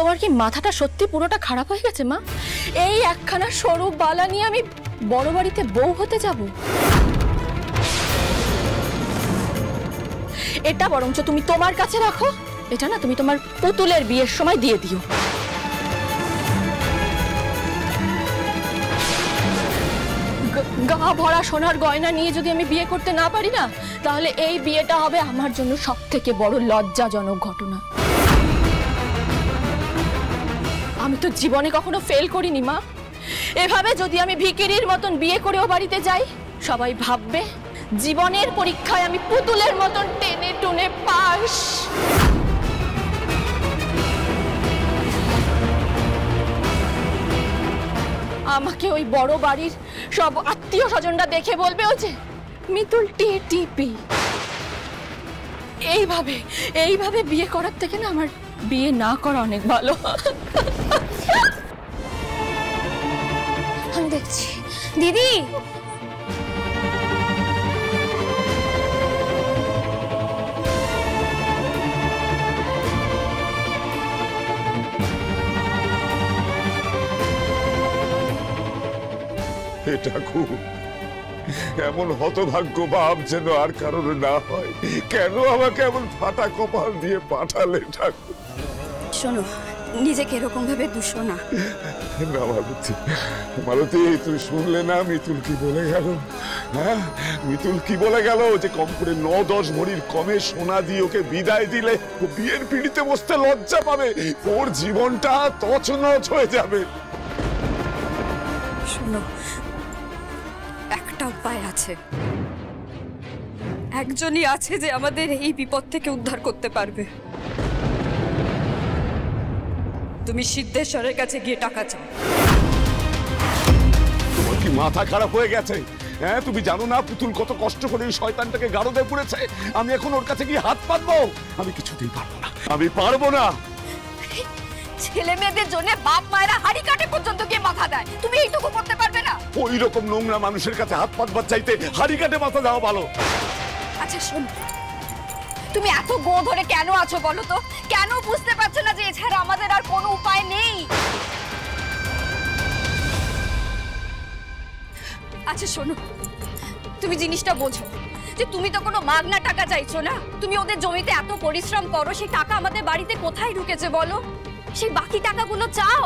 তোমার কি মাথাটা সত্যি পুরোটা খারাপ হয়ে গেছে মা? এই একখানা সরু বালা নিয়ে আমি বড় বাড়িতে বউ হতে যাব? এটা বরঞ্চ তুমি তোমার কাছে রাখো, এটা না তুমি তোমার পুতুলের বিয়ের সময় দিয়ে দিও। গা ভরা সোনার গয়না নিয়ে যদি আমি বিয়ে করতে না পারি না, তাহলে এই বিয়েটা হবে আমার জন্য সবথেকে বড় লজ্জাজনক ঘটনা। আমি তো জীবনে কখনো ফেল করিনি মা। এভাবে যদি আমি ভিখিরির মতন বিয়ে করেও বাড়িতে যাই, সবাই ভাববে জীবনের পরীক্ষায় আমি পুতুলের মতন টেনে টুনে পাস। আমাকে ওই বড় বাড়ির সব আত্মীয় স্বজনরা দেখে বলবে ও যে মিতুল টিপি। এইভাবে বিয়ে করার থেকে না আমার বিয়ে না করা অনেক ভালো। আমি দেখছি দিদি। এমন হতভাগ্য বাপ যেন আর কারোর না হয়। কেন আমাকে এমন ফাটা কপাল দিয়ে পাঠালে ঠাকুর? শোনো, নিজেকে এরকম ভাবে দুশো না। না মালতী, তুই শুনলে না মিতুল কি বলে গেল? হ্যাঁ, মিতুল কি বলে গেল যে কম করে 9-10 ভরির কমে সোনা দিয়ে ওকে বিদায় দিলে ও বিয়ের পিড়িতে বসতে লজ্জা পাবে, ওর জীবনটা তছনছ হয়ে যাবে। শোনো, একটা উপায় আছে, একজনই আছে যে আমাদের এই বিপদ থেকে উদ্ধার করতে পারবে। তুমি সিদ্ধেশ্বরের কাছে গিয়ে টাকা চাও। তোমার কি মাথা খারাপ হয়ে গেছে? হ্যাঁ, তুমি জানো না পুতুল কত কষ্ট করে এই শয়তানটাকে গারদে পুড়েছে? আমি এখন ওর কাছে গিয়ে হাত পাতবো? আমি কিছুতেই পারবো না, আমি পারবো না। ছেলে মেয়েদের জন্য বাপ মায়েরা হাড়ি কাটে পর্যন্ত গিয়ে মাথা দেয়, তুমি এইটুকু করতে পারবে না? ওই রকম নোংরা মানুষের কাছে হাত পাতবার চাইতে হাড়ি কাটে মাথা দেওয়া ভালো। আচ্ছা শোনো, তুমি এত গো ধরে কেন আছো বলো তো? কেন বুঝতে পারছো না যে এছাড়া আমাদের আর কোনো উপায় নেই? আচ্ছা শোনো, তুমি জিনিসটা বোঝো যে তুমি তো কোনো মাগনা টাকা চাইছো না। তুমি ওদের জমিতে এত পরিশ্রম করো, সেই টাকা আমাদের বাড়িতে কোথায় ঢুকেছে বলো? সেই বাকি টাকাগুলো চাও।